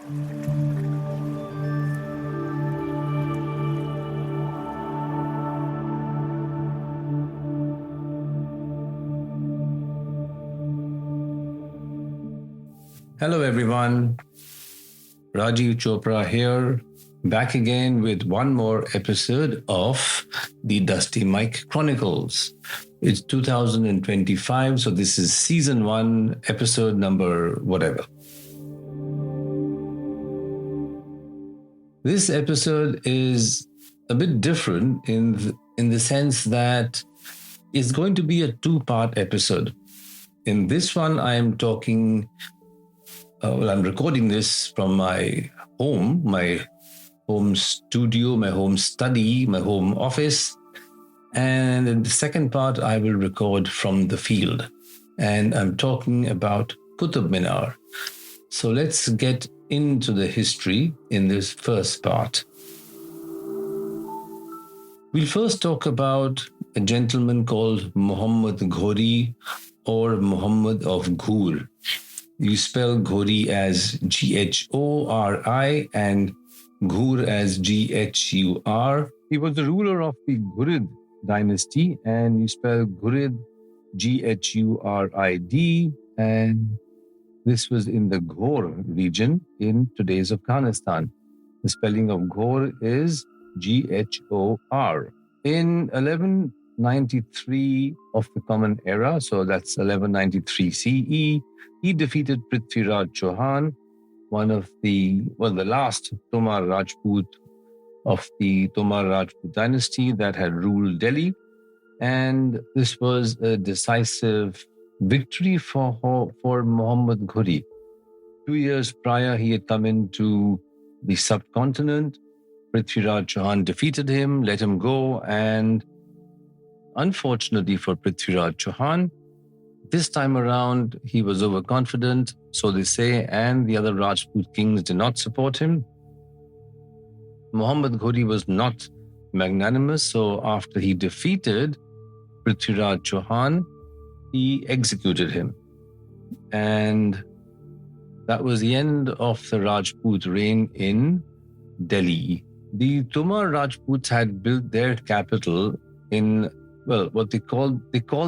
Hello, everyone. Rajiv Chopra here, back again with one more episode of the Dusty Mike Chronicles. It's 2025, so this is season 1, episode number whatever. This episode is a bit different in the sense that it's going to be a 2-part episode. In this one, I am talking. I'm recording this from my home studio, my home study, my home office. And in the second part, I will record from the field. And I'm talking about Qutb Minar. So let's get into the history in this first part. We'll first talk about a gentleman called Muhammad Ghori or Muhammad of Ghur. You spell Ghori as Ghori and Ghur as Ghur. He was the ruler of the Ghurid dynasty, and you spell Ghurid Ghurid, and this was in the Ghor region in today's Afghanistan. The spelling of Ghor is Ghor. In 1193 of the Common Era, so that's 1193 CE, he defeated Prithviraj Chauhan, the last Tomar Rajput of the Tomar Rajput dynasty that had ruled Delhi. And this was a decisive victory for Muhammad Ghori. 2 years prior, he had come into the subcontinent. Prithviraj Chauhan defeated him, let him go, and unfortunately for Prithviraj Chauhan, this time around, he was overconfident, so they say, and the other Rajput kings did not support him. Muhammad Ghori was not magnanimous, so after he defeated Prithviraj Chauhan, he executed him. And that was the end of the Rajput reign in Delhi. The Tomar Rajputs had built their capital in what they call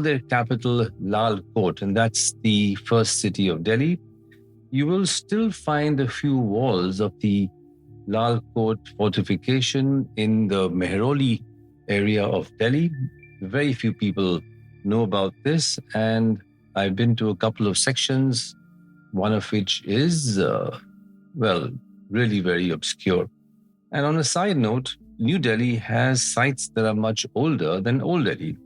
their capital Lal Kot, and that's the first city of Delhi. You will still find a few walls of the Lal Kot fortification in the Mehroli area of Delhi. Very few people know about this, and I've been to a couple of sections, one of which is, really very obscure. And on a side note, New Delhi has sites that are much older than Old Delhi.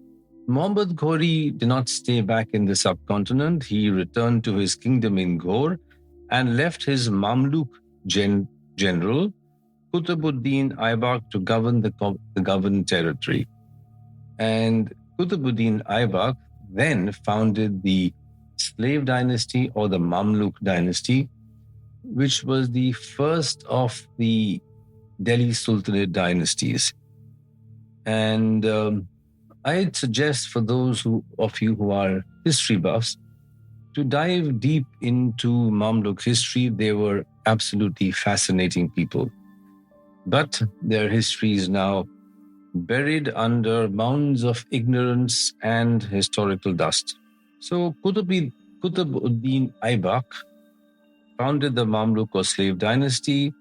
Muhammad Ghori did not stay back in the subcontinent. He returned to his kingdom in Ghor and left his Mamluk general, Qutbuddin Aibak, to govern the governed territory. And Qutbuddin Aibak then founded the slave dynasty or the Mamluk dynasty, which was the first of the Delhi Sultanate dynasties. And I'd suggest for those of you who are history buffs to dive deep into Mamluk history. They were absolutely fascinating people. But their history is now buried under mounds of ignorance and historical dust. So Qutbuddin Aibak founded the Mamluk or slave dynasty,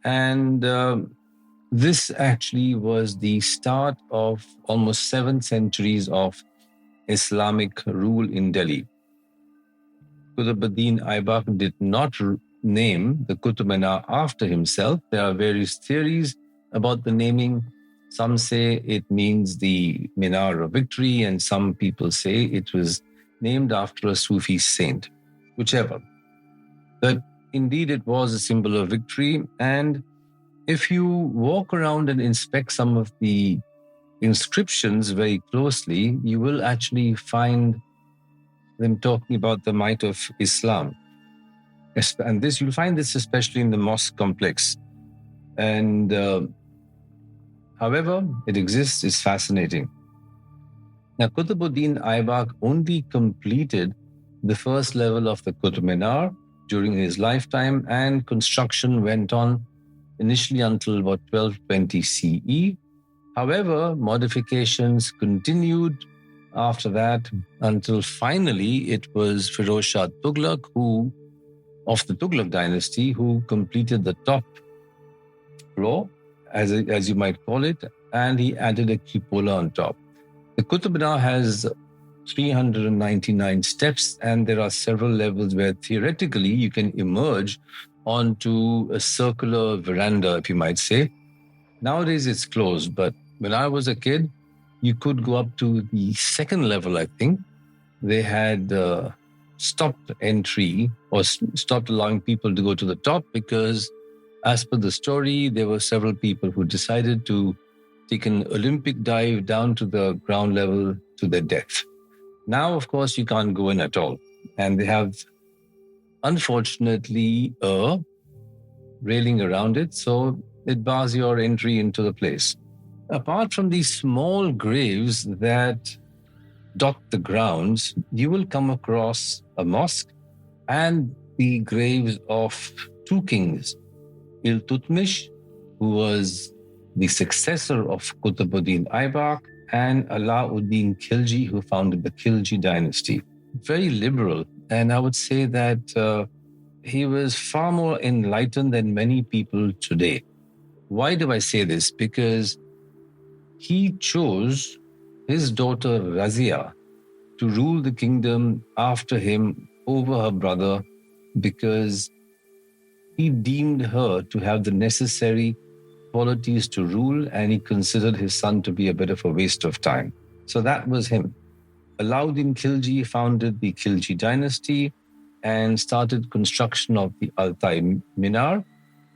and this actually was the start of almost 7 centuries of Islamic rule in Delhi. Qutbuddin Aibak did not name the Qutb Minar after himself. There are various theories about the naming. Some say it means the Minar of Victory, and some people say it was named after a Sufi saint, whichever. But indeed, it was a symbol of victory. And if you walk around and inspect some of the inscriptions very closely, you will actually find them talking about the might of Islam. And you'll find this especially in the mosque complex. And however it exists is fascinating. Now, Qutbuddin Aibak only completed the first level of the Qutb Minar during his lifetime, and construction went on initially until about 1220 CE. However, modifications continued after that until finally it was Firoz Shah Tughlaq, of the Tughlaq dynasty, who completed the top floor, as you might call it, and he added a cupola on top. The Qutb Minar has 399 steps, and there are several levels where theoretically you can emerge onto a circular veranda, if you might say. Nowadays it's closed, but when I was a kid, you could go up to the second level, I think. They had stopped entry or stopped allowing people to go to the top because, as per the story, there were several people who decided to take an Olympic dive down to the ground level to their death. Now, of course, you can't go in at all. And they have, unfortunately, a railing around it, so it bars your entry into the place. Apart from these small graves that dot the grounds, you will come across a mosque and the graves of two kings, Iltutmish, who was the successor of Qutbuddin Aibak, and Alauddin Khilji, who founded the Khilji dynasty. Very liberal, and I would say that he was far more enlightened than many people today. Why do I say this? Because he chose his daughter Razia to rule the kingdom after him over her brother, because he deemed her to have the necessary qualities to rule, and he considered his son to be a bit of a waste of time. So that was him. Alauddin Khilji founded the Khilji dynasty and started construction of the Altai Minar,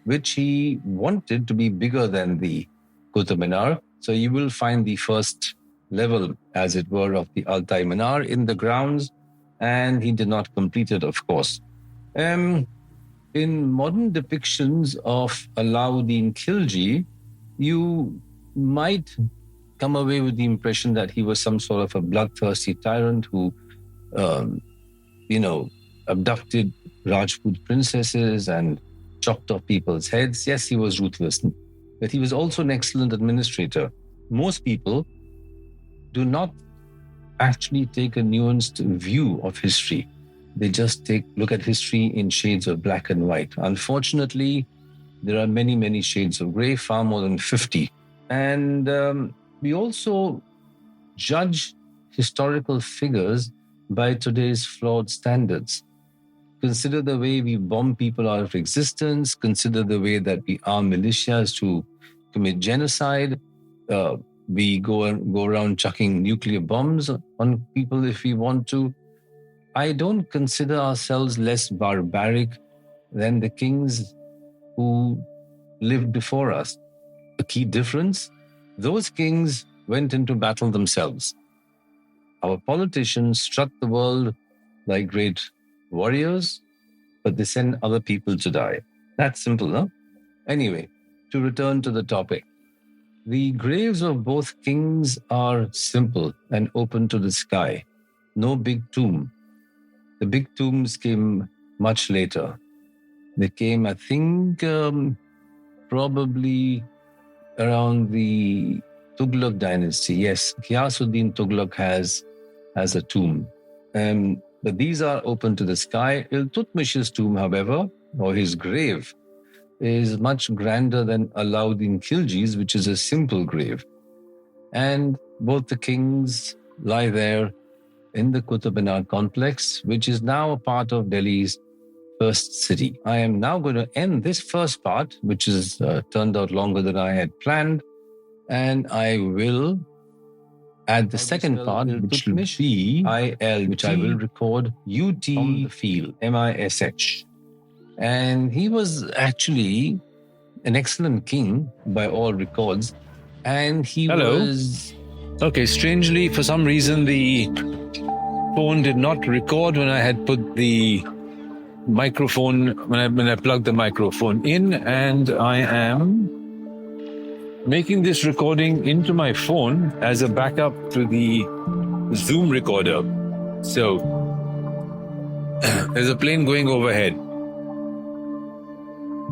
which he wanted to be bigger than the Qutb Minar. So you will find the first level, as it were, of the Altai Minar in the grounds, and he did not complete it, of course. In modern depictions of Alauddin Khilji, you might come away with the impression that he was some sort of a bloodthirsty tyrant who, abducted Rajput princesses and chopped off people's heads. Yes, he was ruthless, but he was also an excellent administrator. Most people do not actually take a nuanced view of history. They just look at history in shades of black and white. Unfortunately, there are many, many shades of gray, far more than 50. And we also judge historical figures by today's flawed standards. Consider the way we bomb people out of existence. Consider the way that we arm militias to commit genocide. We go around chucking nuclear bombs on people if we want to. I don't consider ourselves less barbaric than the kings who lived before us. The key difference, those kings went into battle themselves. Our politicians strut the world like great warriors, but they send other people to die. That's simple, no? Anyway, to return to the topic. The graves of both kings are simple and open to the sky. No big tomb. The big tombs came much later. They came, I think, probably around the Tughlaq dynasty. Yes, Ghiyasuddin Tughlaq has a tomb. But these are open to the sky. Iltutmish's tomb, however, or his grave, is much grander than Alauddin Khilji's, which is a simple grave. And both the kings lie there in the Qutb Minar complex, which is now a part of Delhi's first city. I am now going to end this first part, which has turned out longer than I had planned, and I will add the second part, which will be I-L, which I will record U-T on the field, M-I-S-H. And he was actually an excellent king by all records, and he was... Okay, strangely, for some reason, the phone did not record when I had put the microphone, when I plugged the microphone in, and I am making this recording into my phone as a backup to the Zoom recorder. So, there's a plane going overhead.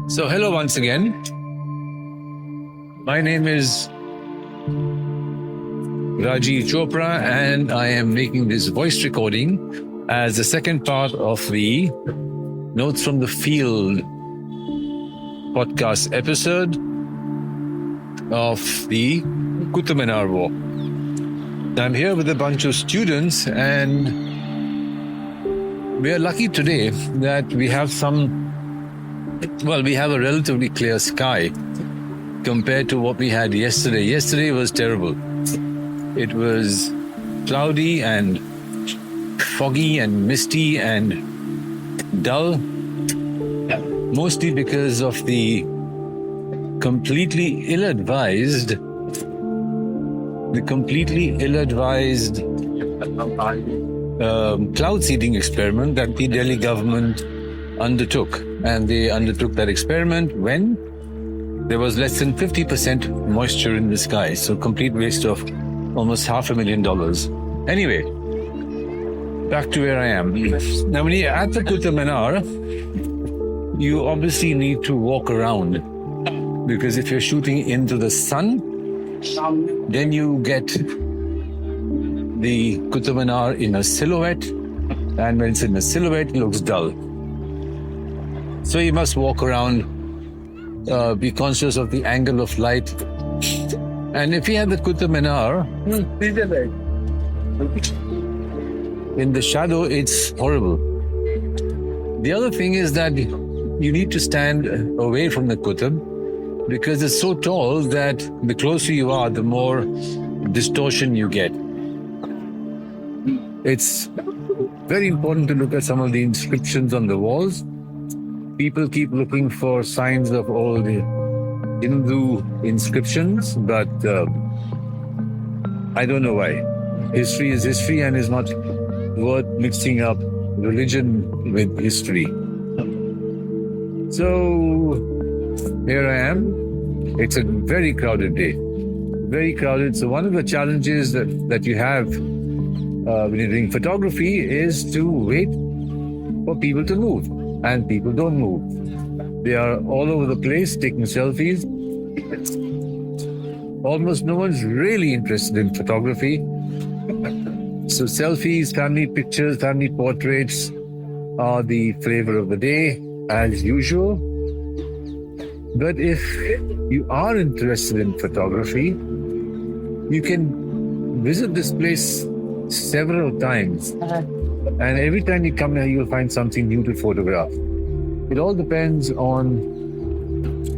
So, hello once again. My name is Rajiv Chopra, and I am making this voice recording as the second part of the Notes from the Field podcast episode of the Qutb Minar walk. I'm here with a bunch of students, and we are lucky today that we have we have a relatively clear sky compared to what we had yesterday. Yesterday was terrible. It was cloudy and foggy and misty and dull, mostly because of the completely ill-advised cloud seeding experiment that the Delhi government undertook. And they undertook that experiment when there was less than 50% moisture in the sky. So complete waste of almost $500,000. Anyway, back to where I am. Now, when you're at the Qutb Minar, you obviously need to walk around, because if you're shooting into the sun, then you get the Qutb Minar in a silhouette, and when it's in a silhouette, it looks dull. So you must walk around, be conscious of the angle of light. And if you have the Qutb Minar in the shadow, it's horrible. The other thing is that you need to stand away from the Qutb, because it's so tall that the closer you are, the more distortion you get. It's very important to look at some of the inscriptions on the walls. People keep looking for signs of all the Hindu inscriptions, but I don't know why. History is history and is not worth mixing up religion with history. So here I am. It's a very crowded day. Very crowded. So one of the challenges that you have when you're doing photography is to wait for people to move. And people don't move. They are all over the place taking selfies. Almost no one's really interested in photography. So selfies, family pictures, family portraits are the flavor of the day, as usual. But if you are interested in photography, you can visit this place several times. And every time you come here, you'll find something new to photograph. It all depends on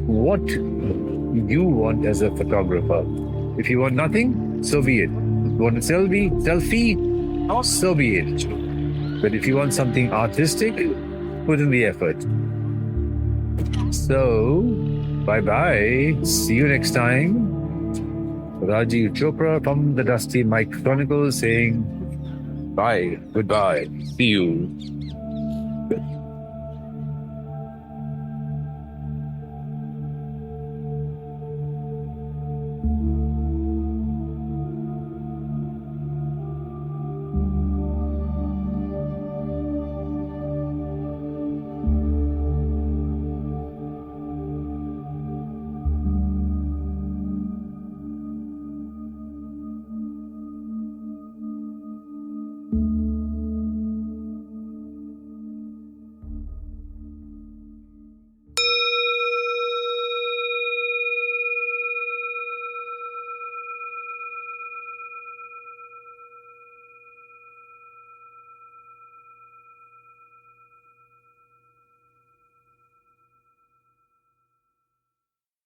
what you want as a photographer. If you want nothing, so be it. If you want a selfie, so be it. But if you want something artistic, put in the effort. So, bye-bye. See you next time. Rajiv Chopra from the Dusty Mike Chronicles saying, bye, goodbye, see you.